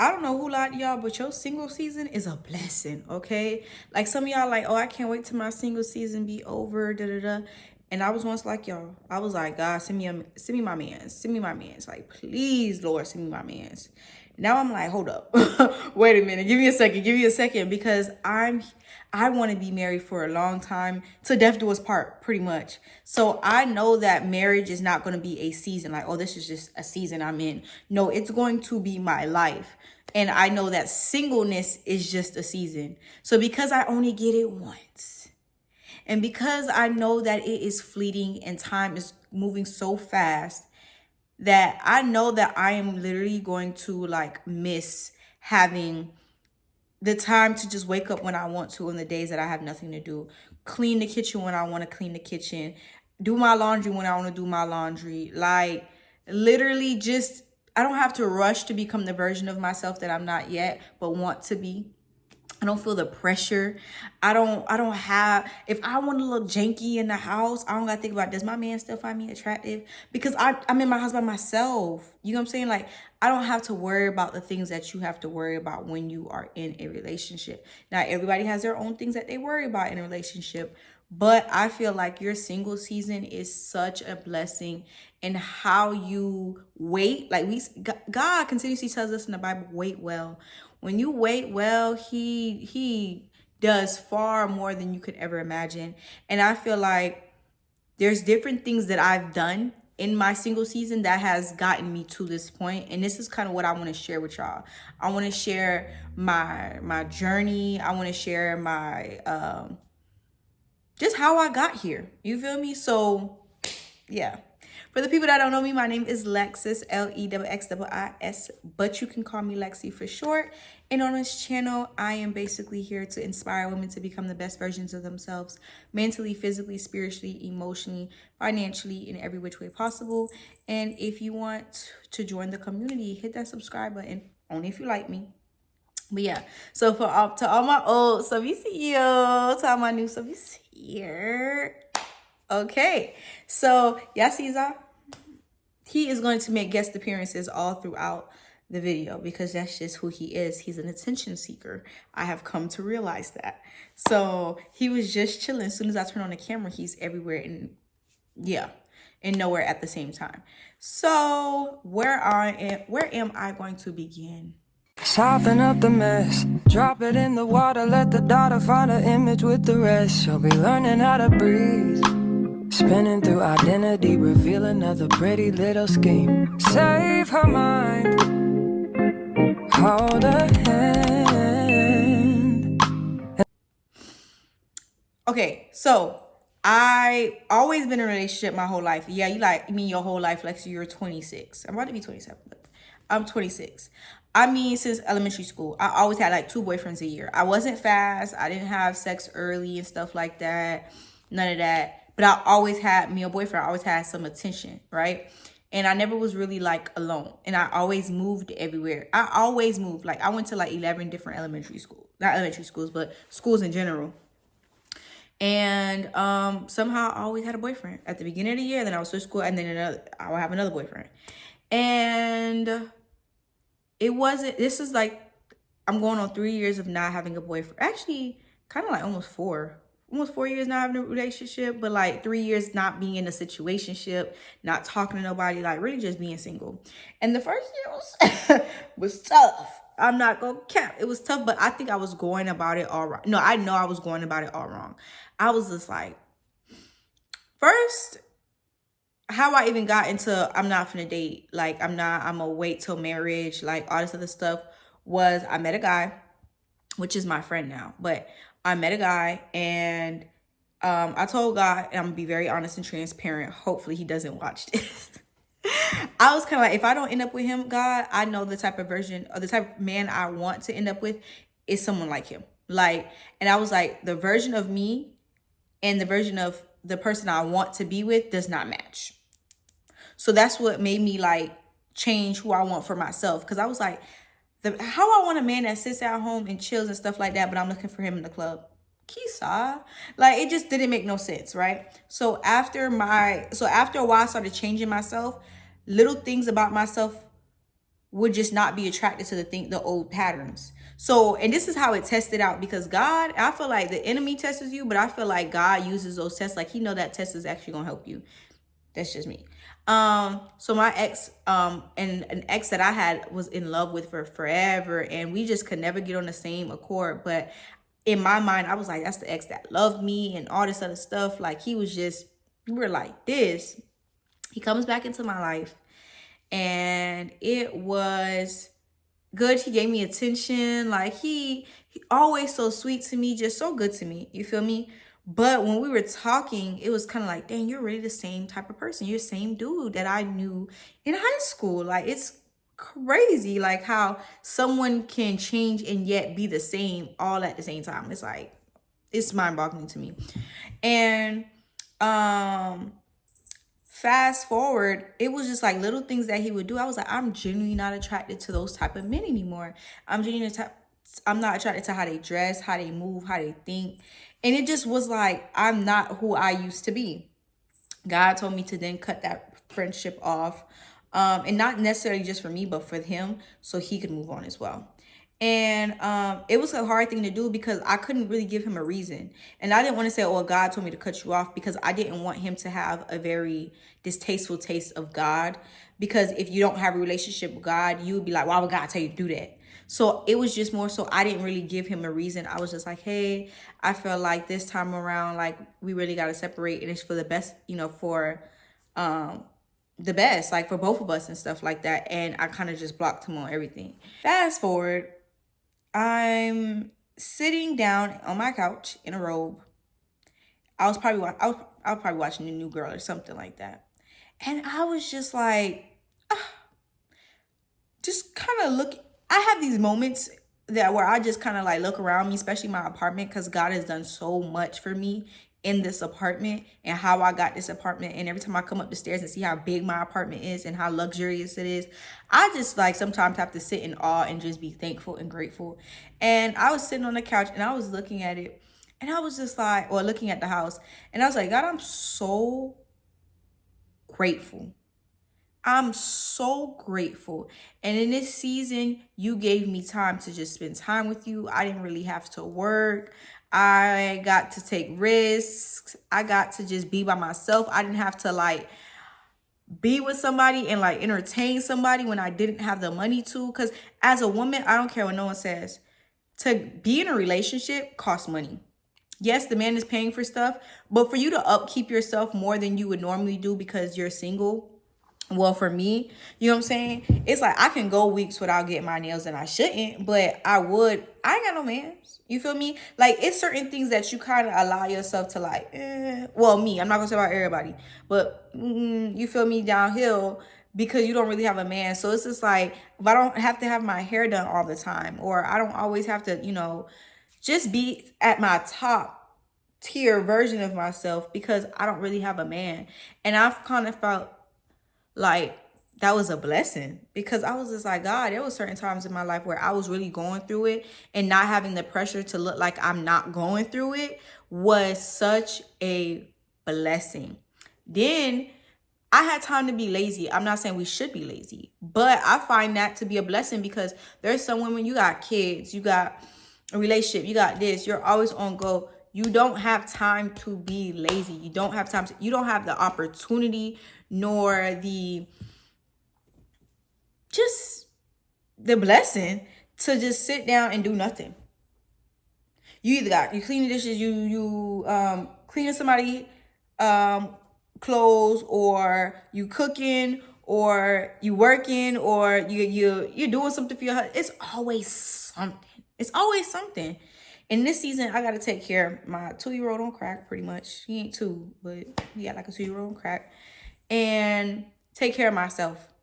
I don't know who lied to y'all, but your single season is a blessing, okay? Like some of y'all like, oh, I can't wait till my single season be over, da da da. And I was once like y'all. I was like, God, send me my mans. Send me my mans. Like, please, Lord, send me my mans. Now I'm like, hold up. Wait a minute. Give me a second. Give me a second. Because I want to be married for a long time. To death do us part, pretty much. So I know that marriage is not going to be a season. Like, oh, this is just a season I'm in. No, it's going to be my life. And I know that singleness is just a season. So because I only get it once, and because I know that it is fleeting and time is moving so fast, that I know that I am literally going to like miss having the time to just wake up when I want to on the days that I have nothing to do, clean the kitchen when I want to clean the kitchen, do my laundry when I want to do my laundry. Like literally just, I don't have to rush to become the version of myself that I'm not yet, but want to be. I don't feel the pressure. I don't have, if I want to look janky in the house, I don't got to think about, does my man still find me attractive? Because I'm in my house by myself. You know what I'm saying? Like, I don't have to worry about the things that you have to worry about when you are in a relationship. Now, everybody has their own things that they worry about in a relationship. But I feel like your single season is such a blessing in how you wait. Like God continuously tells us in the Bible, wait well. When you wait well, he does far more than you could ever imagine. And I feel like there's different things that I've done in my single season that has gotten me to this point. And this is kind of what I want to share with y'all. I want to share my journey. I want to share my just how I got here. You feel me? So yeah. For the people that don't know me, my name is Lexis, Lexxis, but you can call me Lexi for short. And on this channel, I am basically here to inspire women to become the best versions of themselves, mentally, physically, spiritually, emotionally, financially, in every which way possible. And if you want to join the community, hit that subscribe button, only if you like me. But yeah, so to all my old subbies here, to all my new subbies here. Okay, so y'all see that? He is going to make guest appearances all throughout the video because that's just who he is. He's an attention seeker. I have come to realize that. So he was just chilling. As soon as I turn on the camera, he's everywhere and yeah, and nowhere at the same time. So where am I going to begin? Soften up the mess, drop it in the water, let the daughter find her image with the rest. She'll be learning how to breathe, spinning through identity, reveal another pretty little scheme. Save her mind, hold her hand. Okay, so I always been in a relationship my whole life. Yeah, you like me your whole life, Lexi, you're 26. I'm about to be 27, but I'm 26. I mean, since elementary school, I always had like 2 boyfriends a year. I wasn't fast. I didn't have sex early and stuff like that. None of that. But I always had me a boyfriend. I always had some attention, right? And I never was really like alone. And I always moved everywhere. I always moved. Like I went to like 11 different elementary schools. Not elementary schools, but schools in general. And somehow I always had a boyfriend at the beginning of the year. Then I would switch school, and then I would have another boyfriend. And it wasn't. This is like I'm going on 3 years of not having a boyfriend. Actually, kind of like almost 4 years not having a relationship, but like 3 years not being in a situationship, not talking to nobody, like really just being single. And the first year was tough. I'm not gonna count. It was tough, but I think I was going about it all right. No, I know I was going about it all wrong. I was just like, first, how I even got into I'm not finna date, like I'm gonna wait till marriage, like all this other stuff, was I met a guy, which is my friend now, but I met a guy and I told God, and I'm gonna be very honest and transparent, hopefully he doesn't watch this. I was kind of like, if I don't end up with him, God, I know the type of version or the type of man I want to end up with is someone like him. Like, and I was like, the version of me and the version of the person I want to be with does not match. So that's what made me like change who I want for myself. Cause I was like, how I want a man that sits at home and chills and stuff like that, but I'm looking for him in the club. Kisa. Like it just didn't make no sense, right? So after a while I started changing myself, little things about myself would just not be attracted to the old patterns. So, and this is how it tested out, because God, I feel like the enemy tests you, but I feel like God uses those tests. Like he know that test is actually gonna help you. That's just me. So my ex, and an ex that I had was in love with for forever, and we just could never get on the same accord. But in my mind, I was like, that's the ex that loved me and all this other stuff. Like he was just, we were like this. He comes back into my life, and it was good. He gave me attention. Like he always so sweet to me, just so good to me. You feel me? But when we were talking, it was kind of like, dang, you're really the same type of person. You're the same dude that I knew in high school. Like it's crazy, like how someone can change and yet be the same all at the same time. It's like, it's mind-boggling to me. And fast forward, it was just like little things that he would do. I was like, I'm genuinely not attracted to those type of men anymore. I'm not attracted to how they dress, how they move, how they think. And it just was like, I'm not who I used to be. God told me to then cut that friendship off. And not necessarily just for me, but for him, so he could move on as well. And it was a hard thing to do because I couldn't really give him a reason. And I didn't want to say, oh, God told me to cut you off, because I didn't want him to have a very distasteful taste of God. Because if you don't have a relationship with God, you would be like, why would God tell you to do that? So it was just more so I didn't really give him a reason. I was just like, hey, I feel like this time around, like we really got to separate, and it's for the best, for the best, like for both of us and stuff like that. And I kind of just blocked him on everything. Fast forward, I'm sitting down on my couch in a robe. I was probably watching The New Girl or something like that. And I was just like, just kind of look. I have these moments where I just kind of like look around me, especially my apartment, because God has done so much for me in this apartment and how I got this apartment. And every time I come up the stairs and see how big my apartment is and how luxurious it is, I just like sometimes have to sit in awe and just be thankful and grateful. And I was sitting on the couch and I was looking at it, and I was just like, or looking at the house, and I was like, God, I'm so grateful. I'm so grateful. And in this season, you gave me time to just spend time with you. I didn't really have to work. I got to take risks. I got to just be by myself. I didn't have to like be with somebody and like entertain somebody when I didn't have the money to. Because as a woman, I don't care what no one says. To be in a relationship costs money. Yes, the man is paying for stuff, but for you to upkeep yourself more than you would normally do because you're single, well, for me, you know what I'm saying? It's like I can go weeks without getting my nails, and I shouldn't, but I would. I ain't got no mans. You feel me? Like, it's certain things that you kind of allow yourself to like, well, me, I'm not going to say about everybody, but you feel me, downhill, because you don't really have a man. So it's just like, if I don't have to have my hair done all the time, or I don't always have to, just be at my top tier version of myself, because I don't really have a man. And I've kind of felt like that was a blessing, because I was just like, God, there was certain times in my life where I was really going through it, and not having the pressure to look like I'm not going through it was such a blessing. Then I had time to be lazy. I'm not saying we should be lazy, but I find that to be a blessing, because there's some women, you got kids, you got a relationship, you got this, you're always on go. You don't have time to be lazy. You don't have time you don't have the opportunity nor the blessing to just sit down and do nothing. You clean the dishes, you cleaning somebody clothes, or you cooking, or you working, or you're doing something for your husband. It's always something. It's always something. In this season, I got to take care of my 2-year-old on crack, pretty much. He ain't 2, but he got like a 2-year-old on crack. And take care of myself.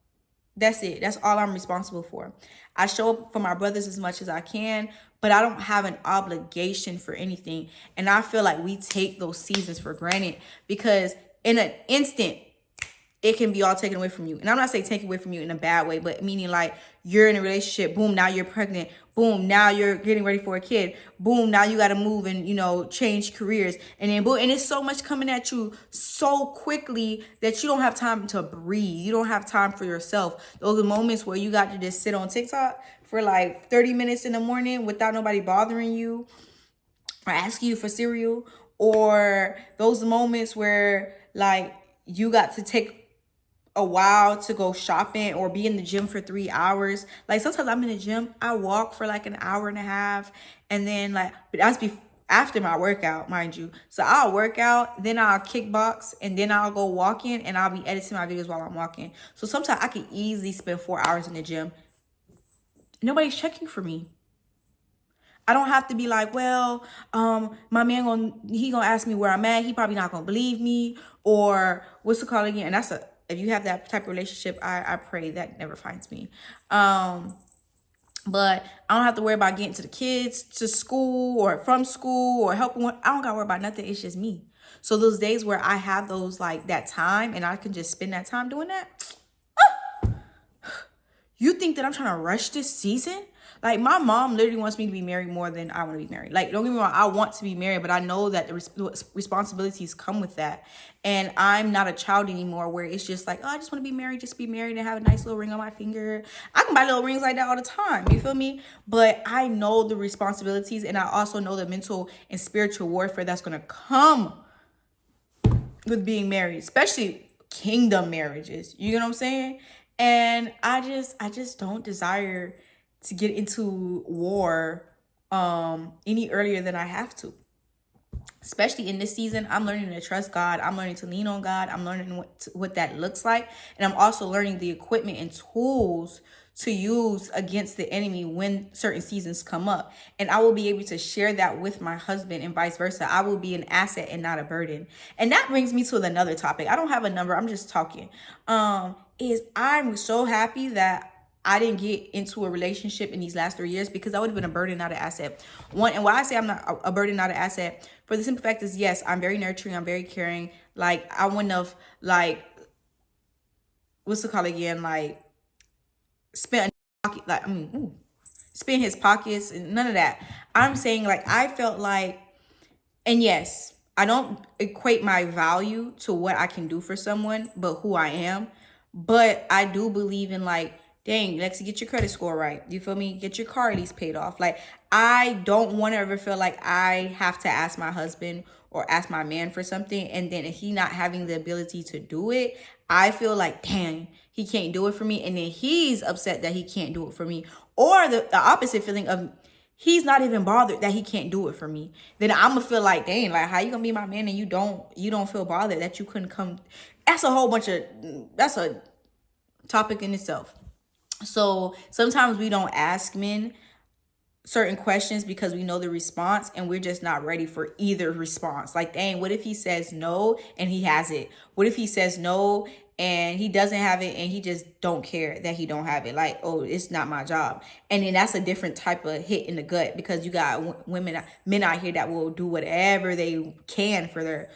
That's it. That's all I'm responsible for. I show up for my brothers as much as I can, but I don't have an obligation for anything. And I feel like we take those seasons for granted, because in an instant, it can be all taken away from you. And I'm not saying taken away from you in a bad way, but meaning like you're in a relationship, boom, now you're pregnant, boom, now you're getting ready for a kid, boom, now you got to move and, change careers. And then boom, and it's so much coming at you so quickly that you don't have time to breathe. You don't have time for yourself. Those are moments where you got to just sit on TikTok for like 30 minutes in the morning without nobody bothering you or asking you for cereal, or those moments where like you got to take a while to go shopping or be in the gym for 3 hours. Like sometimes I'm in the gym, I walk for like an hour and a half, and then like, but that's after my workout, mind you. So I'll work out, then I'll kickbox, and then I'll go walking, and I'll be editing my videos while I'm walking. So sometimes I can easily spend 4 hours in the gym. Nobody's checking for me. I don't have to be like, well, my man he gonna ask me where I'm at. He probably not gonna believe me, or what's it called again? And if you have that type of relationship, I pray that never finds me. But I don't have to worry about getting to the kids to school or from school or helping. I don't gotta worry about nothing. It's just me. So those days where I have those like that time and I can just spend that time doing that. You think that I'm trying to rush this season? Like, my mom literally wants me to be married more than I want to be married. Like, don't get me wrong, I want to be married, but I know that the responsibilities come with that. And I'm not a child anymore where it's just like, oh, I just want to be married, just be married and have a nice little ring on my finger. I can buy little rings like that all the time. You feel me? But I know the responsibilities, and I also know the mental and spiritual warfare that's going to come with being married, especially kingdom marriages. You know what I'm saying? And I just don't desire to get into war any earlier than I have to. Especially in this season, I'm learning to trust God. I'm learning to lean on God. I'm learning what that looks like. And I'm also learning the equipment and tools to use against the enemy when certain seasons come up. And I will be able to share that with my husband and vice versa. I will be an asset and not a burden. And that brings me to another topic. I don't have a number. I'm just talking. I'm so happy that I didn't get into a relationship in these last 3 years, because I would have been a burden, not an asset. And why I say I'm not a burden, not an asset, for the simple fact is, yes, I'm very nurturing. I'm very caring. Like, I wouldn't have, like, what's it called again? Like, spent spend his pockets and none of that. I'm saying, like, I felt like, and yes, I don't equate my value to what I can do for someone, but who I am. But I do believe in, like, dang, Lexi, get your credit score right. You feel me? Get your car at least paid off. Like, I don't want to ever feel like I have to ask my husband or ask my man for something, and then he not having the ability to do it, I feel like, dang, he can't do it for me. And then he's upset that he can't do it for me. Or the opposite feeling of, he's not even bothered that he can't do it for me. Then I'm gonna feel like, dang, like, how you gonna be my man and you don't feel bothered that you couldn't come? That's a topic in itself. So sometimes we don't ask men certain questions because we know the response, and we're just not ready for either response. Like, dang, what if he says no and he has it? What if he says no and he doesn't have it and he just don't care that he don't have it? Like, oh, it's not my job. And then that's a different type of hit in the gut, because you got men out here that will do whatever they can for their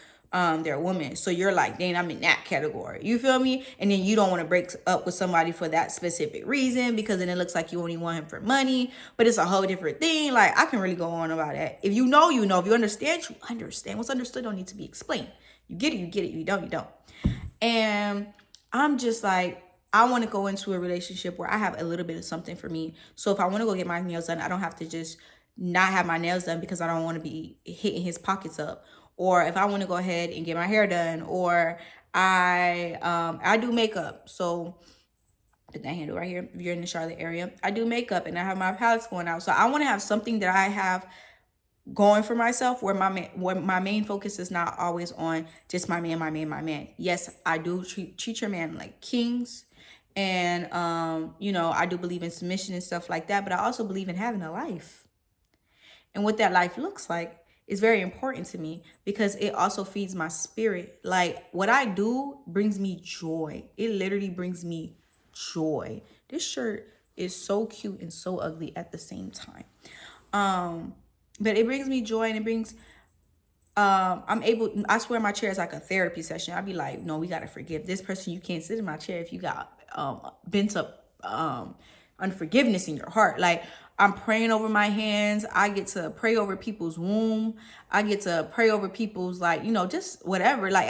woman. So you're like, dang, I'm in that category. You feel me? And then you don't want to break up with somebody for that specific reason, because then it looks like you only want him for money. But it's a whole different thing. Like, I can really go on about that. If you know, you know. If you understand, you understand. What's understood don't need to be explained. You get it, you get it. You don't, you don't. And I'm just like, I want to go into a relationship where I have a little bit of something for me. So if I want to go get my nails done, I don't have to just not have my nails done because I don't want to be hitting his pockets up. Or if I want to go ahead and get my hair done, or I do makeup. So put that handle right here. If you're in the Charlotte area, I do makeup and I have my palettes going out. So I want to have something that I have going for myself where my main focus is not always on just my man. Yes, I do treat your man like kings. And, I do believe in submission and stuff like that. But I also believe in having a life. And what that life looks like is very important to me, because it also feeds my spirit. Like, what I do brings me joy. It literally brings me joy. This shirt is so cute and so ugly at the same time. But it brings me joy, and it brings I swear my chair is like a therapy session. I'd be like, no, we got to forgive this person. You can't sit in my chair if you got bent up unforgiveness in your heart. Like, I'm praying over my hands. I get to pray over people's womb. I get to pray over people's, like, just whatever. Like,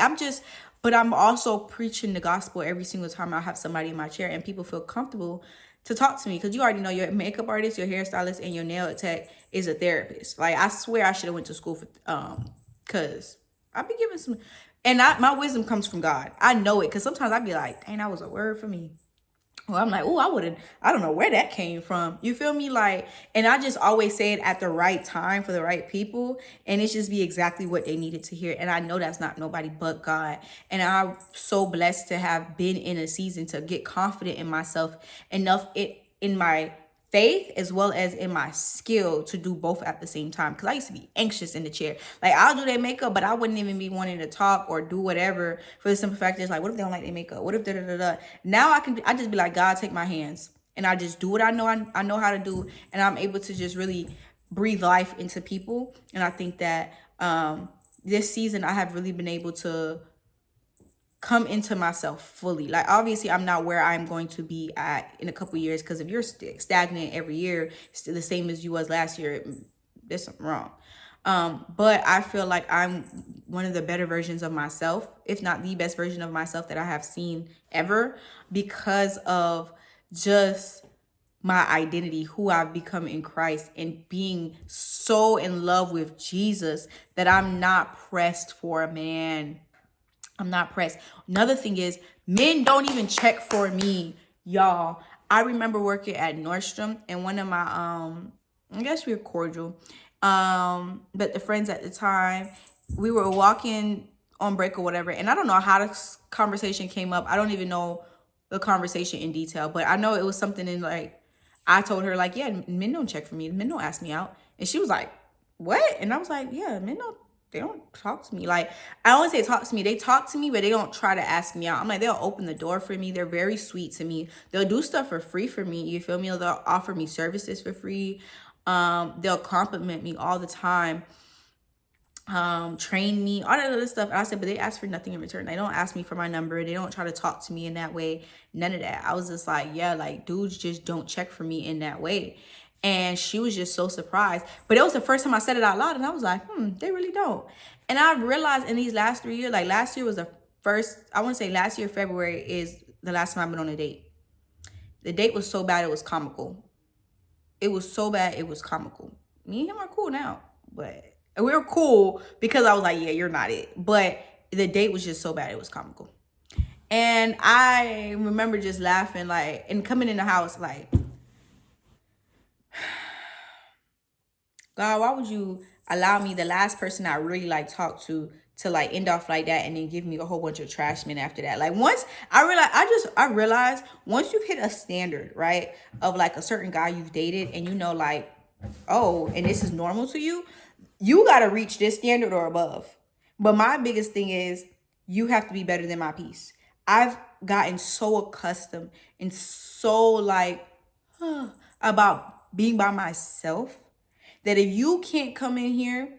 but I'm also preaching the gospel every single time I have somebody in my chair and people feel comfortable to talk to me, because you already know your makeup artist, your hairstylist, and your nail tech is a therapist. Like, I swear I should have went to school for because I be giving some, and my wisdom comes from God. I know it, because sometimes I be like, dang, that was a word for me. Well, I'm like, oh, I don't know where that came from. You feel me? Like, and I just always say it at the right time for the right people. And it's just be exactly what they needed to hear. And I know that's not nobody but God. And I'm so blessed to have been in a season to get confident in myself enough in my faith as well as in my skill to do both at the same time, because I used to be anxious in the chair. Like, I'll do their makeup, but I wouldn't even be wanting to talk or do whatever, for the simple fact is, like, what if they don't like their makeup? What if da da da da? Now I just be like, God, take my hands, and I just do what I know how to do, and I'm able to just really breathe life into people. And I think that this season I have really been able to come into myself fully. Like, obviously I'm not where I'm going to be at in a couple years, because if you're stagnant every year, still the same as you was last year, there's something wrong. But I feel like I'm one of the better versions of myself, if not the best version of myself that I have seen ever, because of just my identity, who I've become in Christ, and being so in love with Jesus that I'm not pressed for a man. I'm not pressed. Another thing is, men don't even check for me, y'all. I remember working at Nordstrom, and one of my I guess we were cordial, but the friends at the time, we were walking on break or whatever, and I don't know how this conversation came up. I don't even know the conversation in detail, but I know it was something in, like, I told her, like, yeah, men don't check for me, men don't ask me out, and she was like, what? And I was like, yeah, they don't talk to me. Like, I don't say talk to me. They talk to me, but they don't try to ask me out. I'm like, they'll open the door for me. They're very sweet to me. They'll do stuff for free for me. You feel me? They'll offer me services for free. They'll compliment me all the time. Train me, all that other stuff. And I said, but they ask for nothing in return. They don't ask me for my number. They don't try to talk to me in that way. None of that. I was just like, yeah, like, dudes just don't check for me in that way. And she was just so surprised. But it was the first time I said it out loud, and I was like, they really don't. And I realized in these last 3 years, like, last year was the first, I want to say last year, February is the last time I've been on a date. The date was so bad, it was comical. It was so bad, it was comical. Me and him are cool now, but we were cool because I was like, yeah, you're not it. But the date was just so bad, it was comical. And I remember just laughing, like, and coming in the house, like, God, why would you allow me, the last person I really like talked to like end off like that, and then give me a whole bunch of trash men after that? Like, once I realized once you've hit a standard, right, of like a certain guy you've dated, and you know, like, oh, and this is normal to you, you got to reach this standard or above. But my biggest thing is, you have to be better than my piece. I've gotten so accustomed and so like about being by myself, that if you can't come in here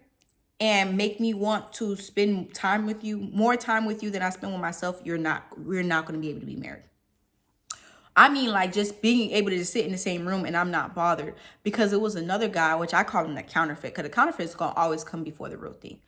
and make me want to spend time with you, more time with you than I spend with myself, we're not going to be able to be married. I mean, like, just being able to just sit in the same room and I'm not bothered. Because it was another guy, which I call him the counterfeit, because the counterfeit is going to always come before the real thing.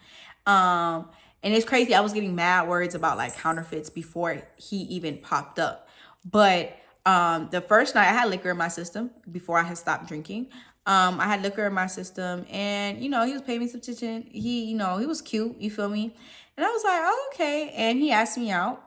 And it's crazy. I was getting mad words about, like, counterfeits before he even popped up. But the first night I had liquor in my system before I had stopped drinking. I had liquor in my system, and, he was paying me some attention. He was cute, you feel me? And I was like, oh, okay. And he asked me out.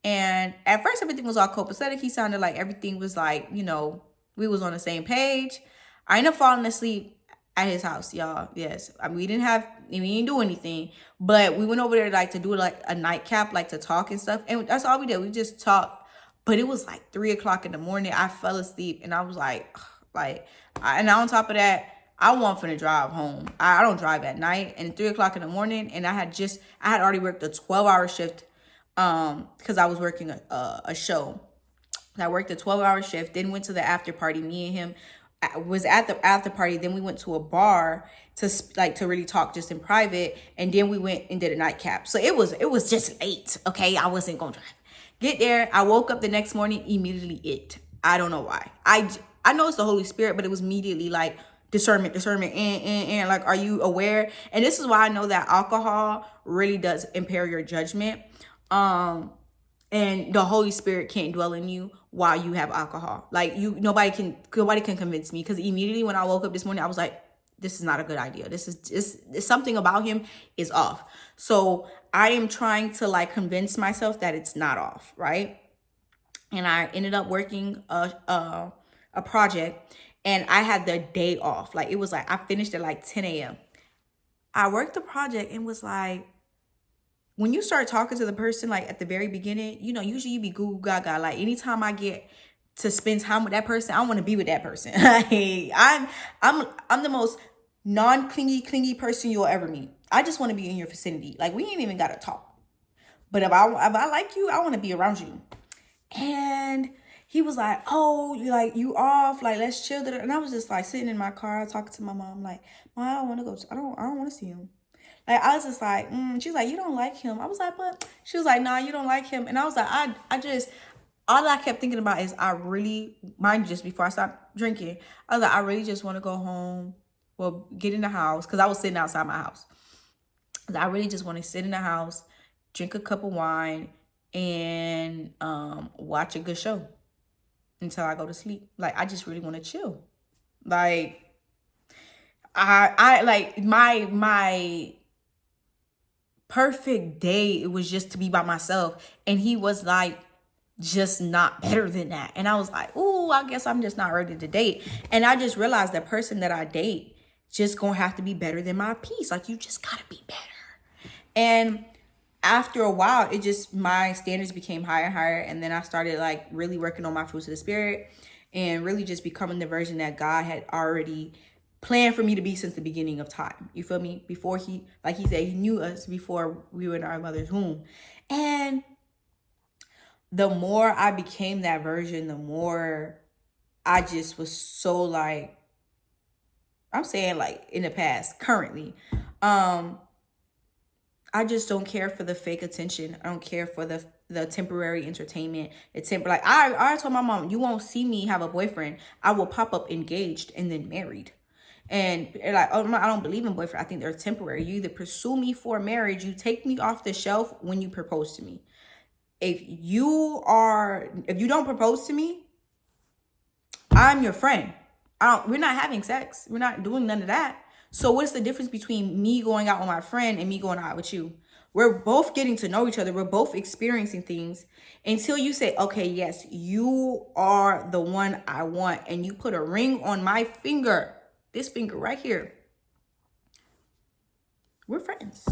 And at first everything was all copacetic. He sounded like everything was like, we was on the same page. I ended up falling asleep at his house, y'all. Yes. I mean, we didn't do anything, but we went over there like to do like a nightcap, like to talk and stuff. And that's all we did. We just talked. But it was like 3 o'clock in the morning. I fell asleep, and I was like, and on top of that, I wasn't finna drive home. I don't drive at night. And 3 o'clock in the morning, and I had already worked a 12-hour shift because I was working a show. I worked a 12-hour shift, then went to the after party. Me and him, was at the after party. Then we went to a bar to really talk just in private, and then we went and did a nightcap. So it was just late. Okay, I wasn't gonna drive. Get there. I woke up the next morning, immediately I don't know why. I know it's the Holy Spirit, but it was immediately like discernment, and like, are you aware? And this is why I know that alcohol really does impair your judgment. And the Holy Spirit can't dwell in you while you have alcohol. Like, nobody can convince me, because immediately when I woke up this morning, I was like, this is not a good idea. This is just something about him is off. So I am trying to like convince myself that it's not off, right? And I ended up working a project, and I had the day off. Like, it was like I finished at like 10 a.m. I worked the project and was like, when you start talking to the person, like at the very beginning, usually you be goo gaga. Like, anytime I get to spend time with that person, I want to be with that person. Like, I'm the most clingy person you'll ever meet. I just want to be in your vicinity. Like, we ain't even gotta talk. But if I like you, I want to be around you. And he was like, oh, you off, like, let's chill. And I was just like sitting in my car talking to my mom, like, Mom, I don't want to go. I don't want to see him. Like, I was just like, she's like, you don't like him. I was like, but she was like, nah, you don't like him. And I was like, I just, all I kept thinking about is I really, mind you, just before I stopped drinking, I was like, I really just want to go home, well, get in the house, because I was sitting outside my house. I really just want to sit in the house, drink a cup of wine, and watch a good show until I go to sleep. Like, I just really want to chill. Like, I like my perfect day, it was just to be by myself, and he was like just not better than that. And I was like, ooh, I guess I'm just not ready to date. And I just realized that person that I date just gonna have to be better than my peace. Like, you just gotta be better. And after a while, it just, my standards became higher and higher. And then I started like really working on my fruits of the spirit, and really just becoming the version that God had already planned for me to be since the beginning of time. You feel me? Before he, like he said, he knew us before we were in our mother's womb. And the more I became that version, the more I just was so like, I'm saying like in the past, currently, I just don't care for the fake attention. I don't care for the temporary entertainment. Like, I told my mom, you won't see me have a boyfriend. I will pop up engaged and then married. And they're like, oh, I don't believe in boyfriend. I think they're temporary. You either pursue me for marriage, you take me off the shelf when you propose to me. If you don't propose to me, I'm your friend. We're not having sex. We're not doing none of that. So what's the difference between me going out with my friend and me going out with you? We're both getting to know each other. We're both experiencing things until you say, okay, yes, you are the one I want. And you put a ring on my finger, this finger right here. We're friends.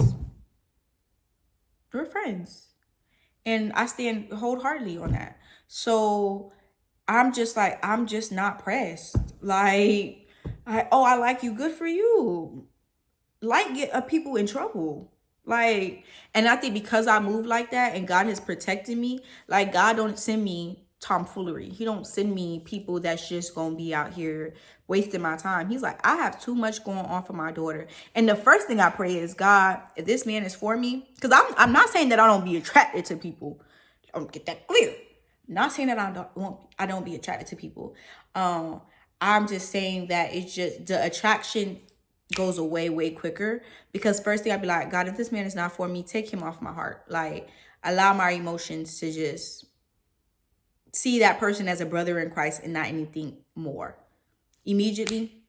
We're friends. And I stand wholeheartedly on that. So I'm just not pressed. Like, I like you, good for you. Like, get people in trouble. Like, and I think because I move like that and God has protected me, like, God don't send me tomfoolery. He don't send me people that's just gonna be out here wasting my time. He's like, I have too much going on for my daughter. And the first thing I pray is, God, if this man is for me, because I'm not saying that I don't be attracted to people. Don't get that clear. Not saying that I don't be attracted to people. I'm just saying that it's just the attraction goes away way quicker, because first thing I'd be like, God, if this man is not for me, take him off my heart. Like, allow my emotions to just see that person as a brother in Christ and not anything more. Immediately,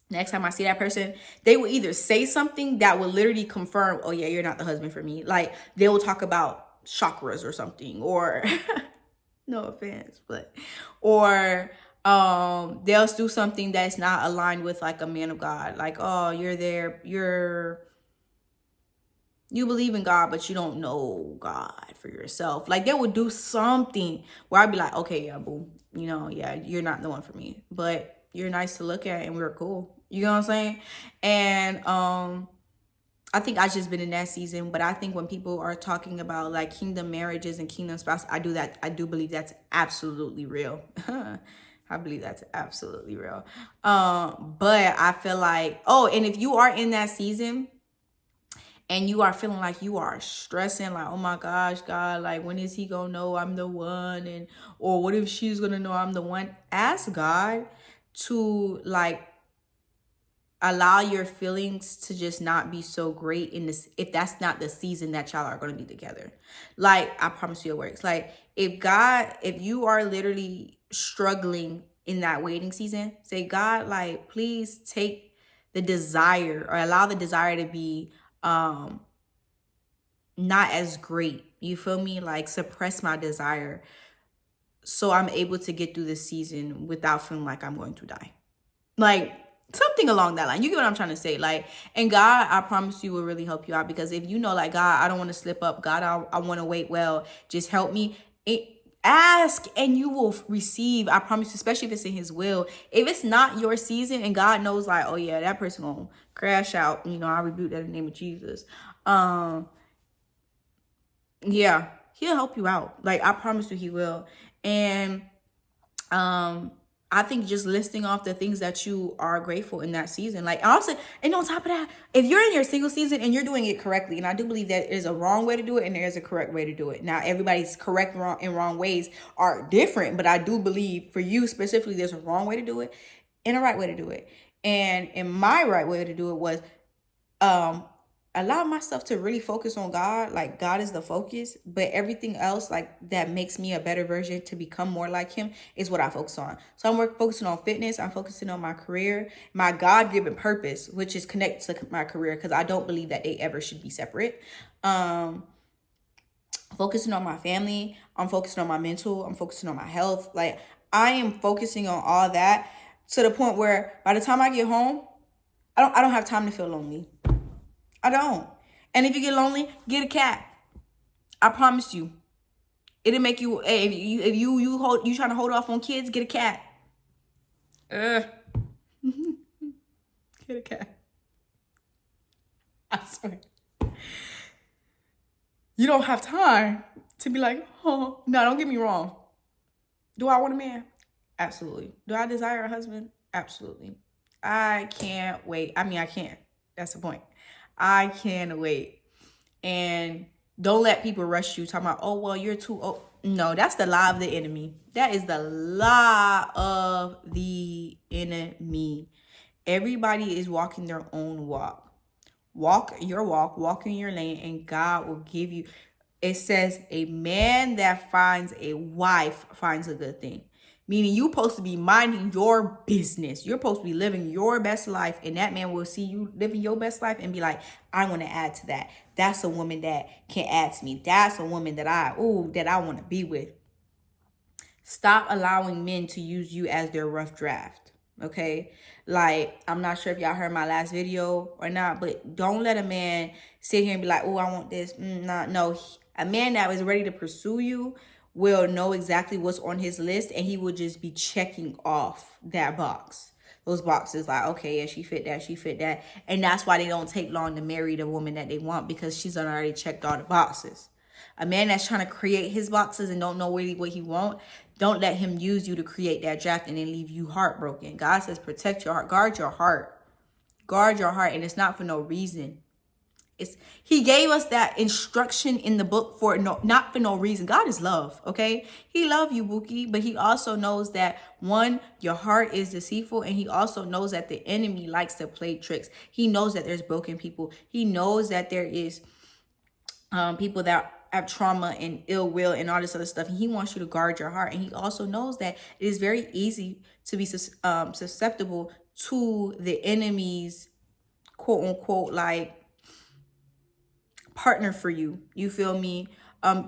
next time I see that person, they will either say something that will literally confirm, oh yeah, you're not the husband for me. Like, they will talk about chakras or something, or no offense, but, or they'll do something that's not aligned with like a man of God. Like, oh, you believe in God, but you don't know God for yourself. Like, they would do something where I'd be like, okay, yeah, boo, yeah, you're not the one for me, but you're nice to look at and we're cool. You know what I'm saying? And I think I've just been in that season. But I think when people are talking about like kingdom marriages and kingdom spouse, I do believe that's absolutely real. I believe that's absolutely real. But I feel like, oh, and if you are in that season and you are feeling like you are stressing, like, oh my gosh, God, like, when is he gonna know I'm the one? And, or what if she's gonna know I'm the one? Ask God to, like, allow your feelings to just not be so great in this, if that's not the season that y'all are going to be together. Like, I promise you it works. Like, if you are literally struggling in that waiting season, say, God, like, please take the desire, or allow the desire to be not as great. You feel me? Like, suppress my desire so I'm able to get through this season without feeling like I'm going to die. Like, something along that line. You get what I'm trying to say? Like, and God, I promise you, will really help you out. Because if you know, like, God, I don't want to slip up. God, I want to wait well. Just help me. Ask and you will receive. I promise you, especially if it's in his will. If it's not your season and God knows, like, oh yeah, that person gonna crash out, you know, I rebuke that in the name of Jesus. Yeah, he'll help you out. Like, I promise you he will. And I think just listing off the things that you are grateful in that season. Like, also, and on top of that, if you're in your single season and you're doing it correctly, and I do believe that there's a wrong way to do it and there's a correct way to do it. Now, everybody's correct and wrong ways are different, but I do believe for you specifically, there's a wrong way to do it and a right way to do it. And in my right way to do it was allow myself to really focus on God. Like, God is the focus, but everything else, like, that makes me a better version to become more like him is what I focus on. So I'm focusing on fitness. I'm focusing on my career, my God-given purpose, which is connected to my career, because I don't believe that they ever should be separate. Focusing on my family. I'm focusing on my mental. I'm focusing on my health. Like, I am focusing on all that to the point where by the time I get home, I don't have time to feel lonely. I don't. And if you get lonely, get a cat. I promise you, it'll make you. Hey, if you trying to hold off on kids, get a cat. Get a cat. I swear. You don't have time to be like, oh no. Don't get me wrong. Do I want a man? Absolutely. Do I desire a husband? Absolutely. I can't wait. I mean, I can't. That's the point. I can't wait. And don't let people rush you talking about, oh, well, you're too old. No, that's the lie of the enemy. That is the lie of the enemy. Everybody is walking their own walk. Walk your walk, walk in your lane, and God will give you. It says a man that finds a wife finds a good thing. Meaning you're supposed to be minding your business. You're supposed to be living your best life. And that man will see you living your best life and be like, I want to add to that. That's a woman that can add to me. That's a woman that I want to be with. Stop allowing men to use you as their rough draft. Okay? Like, I'm not sure if y'all heard my last video or not, but don't let a man sit here and be like, oh, I want this. No. A man that is ready to pursue you will know exactly what's on his list, and he will just be checking off that box. Those boxes, like, okay, yeah, she fit that. And that's why they don't take long to marry the woman that they want, because she's already checked all the boxes. A man that's trying to create his boxes and don't know really what he wants, don't let him use you to create that draft and then leave you heartbroken. God says protect your heart, guard your heart. Guard your heart, and it's not for no reason. He gave us that instruction in the book not for no reason. God is love, okay? He loves you, Bookie, but he also knows that, one, your heart is deceitful, and he also knows that the enemy likes to play tricks. He knows that there's broken people. He knows that there is people that have trauma and ill will and all this other stuff. And he wants you to guard your heart. And he also knows that it is very easy to be susceptible to the enemy's quote unquote, like, partner for you. You feel me?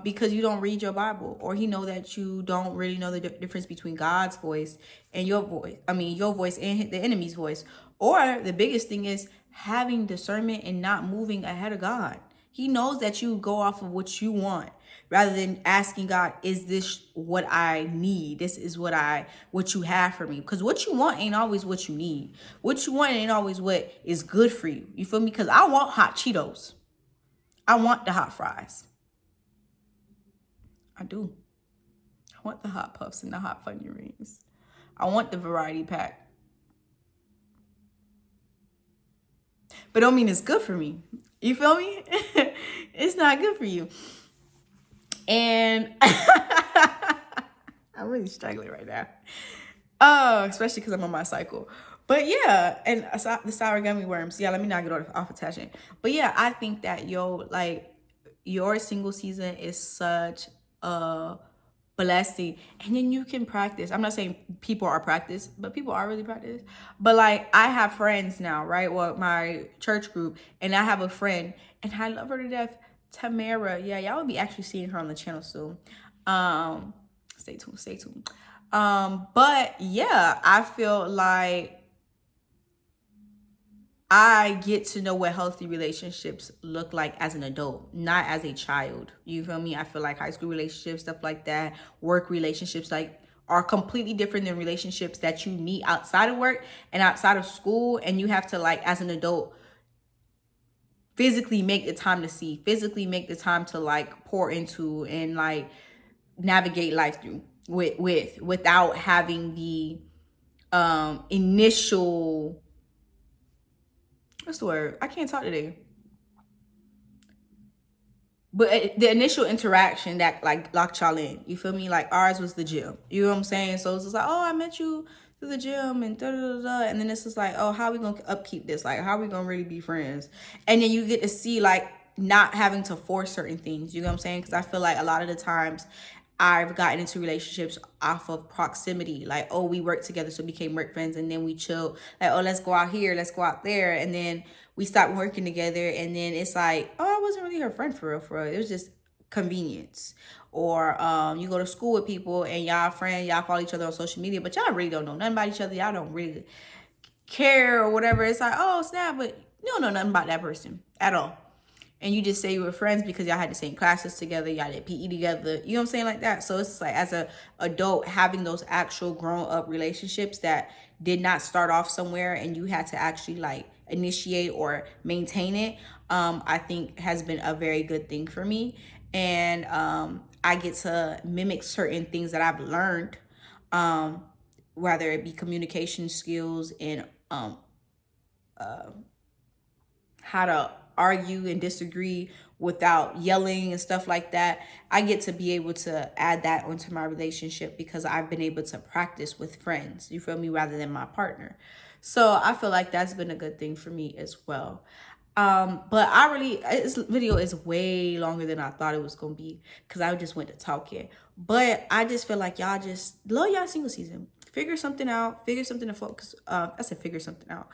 Because you don't read your Bible, or he know that you don't really know the difference between God's voice and your voice. I mean, your voice and the enemy's voice. Or the biggest thing is having discernment and not moving ahead of God. He knows that you go off of what you want rather than asking God, is this what I need? This is what you have for me. Because what you want ain't always what you need. What you want ain't always what is good for you. You feel me? Because I want hot Cheetos. I want the hot fries. I do. I want the hot puffs and the hot Funyuns. I want the variety pack. But don't mean it's good for me. You feel me? It's not good for you. And I'm really struggling right now. Especially because I'm on my cycle. But yeah, and the sour gummy worms. Yeah, let me not get off a tangent. But yeah, I think that your single season is such a blessing. And then you can practice. I'm not saying people are practice, but people are really practice. But like, I have friends now, right? Well, my church group, and I have a friend, and I love her to death, Tamara. Yeah, y'all will be actually seeing her on the channel soon. Stay tuned. But yeah, I feel like I get to know what healthy relationships look like as an adult, not as a child. You feel me? I feel like high school relationships, stuff like that, work relationships, like, are completely different than relationships that you meet outside of work and outside of school. And you have to, like, as an adult, physically make the time to see, physically make the time to, like, pour into and, like, navigate life through without having the initial, what's the word? I can't talk today. But the initial interaction that, like, locked y'all in. You feel me? Like, ours was the gym. You know what I'm saying? So it's just like, oh, I met you through the gym and da da da. And then it's just like, oh, how are we gonna upkeep this? Like, how are we gonna really be friends? And then you get to see, like, not having to force certain things. You know what I'm saying? Because I feel like a lot of the times I've gotten into relationships off of proximity. Like, oh, we worked together, so we became work friends, and then we chill. Like, oh, let's go out here, let's go out there, and then we stopped working together, and then it's like, oh, I wasn't really her friend for real, for real. It was just convenience. Or you go to school with people, and y'all friends, y'all follow each other on social media, but y'all really don't know nothing about each other. Y'all don't really care or whatever. It's like, oh, snap, but you don't know nothing about that person at all. And you just say you were friends because y'all had the same classes together, y'all did PE together, you know what I'm saying, like that. So it's like, as a adult, having those actual grown up relationships that did not start off somewhere and you had to actually, like, initiate or maintain it, I think has been a very good thing for me. And I get to mimic certain things that I've learned, whether it be communication skills and how to argue and disagree without yelling and stuff like that. I get to be able to add that onto my relationship because I've been able to practice with friends, you feel me, rather than my partner. So I feel like that's been a good thing for me as well. But this video is way longer than I thought it was gonna be because I just went to talking. But I just feel like y'all just love y'all single season. Figure something out, figure something to focus. I said figure something out.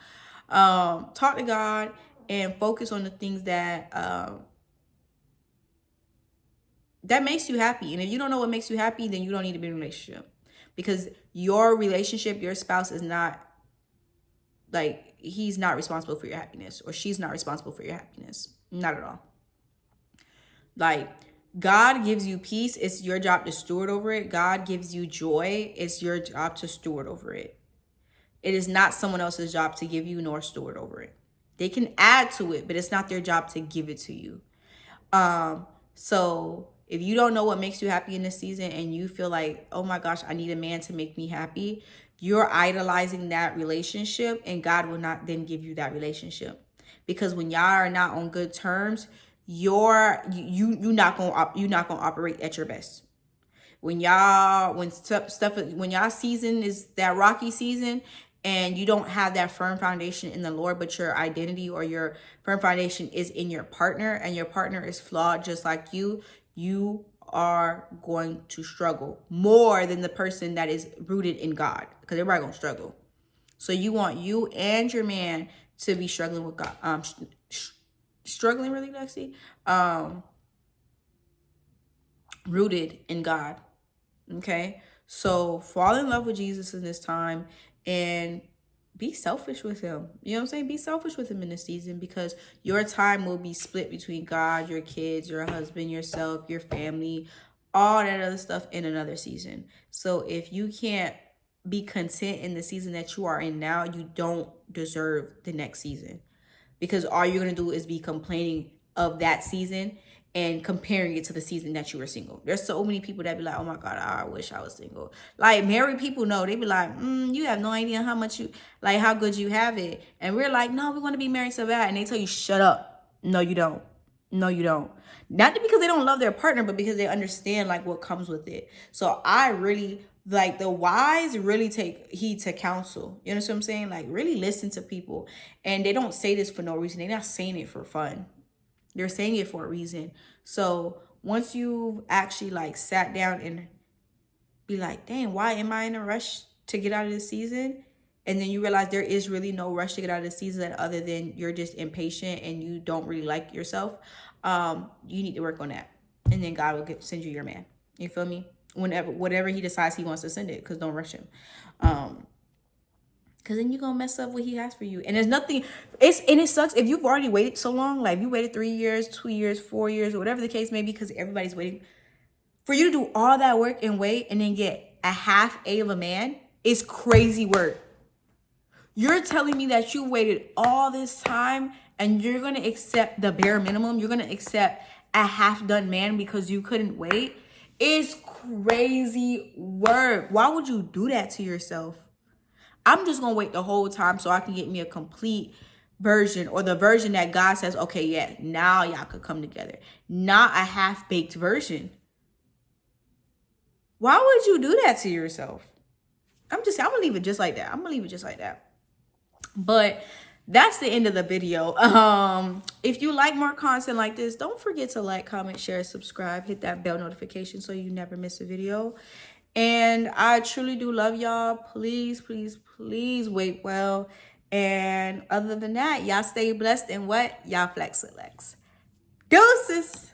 Talk to God and focus on the things that that makes you happy. And if you don't know what makes you happy, then you don't need to be in a relationship, because your relationship, your spouse is not, like, he's not responsible for your happiness, or she's not responsible for your happiness. Not at all. Like, God gives you peace. It's your job to steward over it. God gives you joy. It's your job to steward over it. It is not someone else's job to give you nor steward over it. They can add to it, but it's not their job to give it to you. So if you don't know what makes you happy in this season and you feel like, oh my gosh, I need a man to make me happy, you're idolizing that relationship, and God will not then give you that relationship. Because when y'all are not on good terms, you're not gonna operate at your best. When y'all season is that rocky season, and you don't have that firm foundation in the Lord, but your identity or your firm foundation is in your partner, and your partner is flawed just like you, you are going to struggle more than the person that is rooted in God, because everybody gonna struggle. So you want you and your man to be struggling with God, struggling really, Lexi, rooted in God. Okay, so fall in love with Jesus in this time and be selfish with him. You know what I'm saying? Be selfish with him in this season, because your time will be split between God, your kids, your husband, yourself, your family, all that other stuff in another season. So if you can't be content in the season that you are in now, you don't deserve the next season, because all you're going to do is be complaining of that season and comparing it to the season that you were single. There's so many people that be like, oh my God, I wish I was single. Like married people know, they be like, you have no idea how much you, like how good you have it. And we're like, no, we want to be married so bad. And they tell you, shut up. No, you don't. No, you don't. Not because they don't love their partner, but because they understand like what comes with it. So I really, like, the wise really take heed to counsel. You know what I'm saying? Like really listen to people. And they don't say this for no reason. They're not saying it for fun. They're saying it for a reason. So once you've actually like sat down and be like, dang, why am I in a rush to get out of this season? And then you realize there is really no rush to get out of the season other than you're just impatient and you don't really like yourself. You need to work on that. And then God will send you your man. You feel me? Whatever he decides he wants to send it, because don't rush him. Because then you're going to mess up what he has for you. And there's nothing, and it sucks if you've already waited so long. Like you waited 3 years, 2 years, 4 years, or whatever the case may be, because everybody's waiting. For you to do all that work and wait and then get a half A of a man is crazy work. You're telling me that you waited all this time and you're going to accept the bare minimum? You're going to accept a half-done man because you couldn't wait? It's crazy work. Why would you do that to yourself? I'm just going to wait the whole time so I can get me a complete version, or the version that God says, okay, yeah, now y'all could come together. Not a half-baked version. Why would you do that to yourself? I'm going to leave it just like that. But that's the end of the video. If you like more content like this, don't forget to like, comment, share, subscribe, hit that bell notification so you never miss a video. And I truly do love y'all. Please, please, please wait well. And other than that, y'all stay blessed, and what? Y'all flex with Lex. Deuces.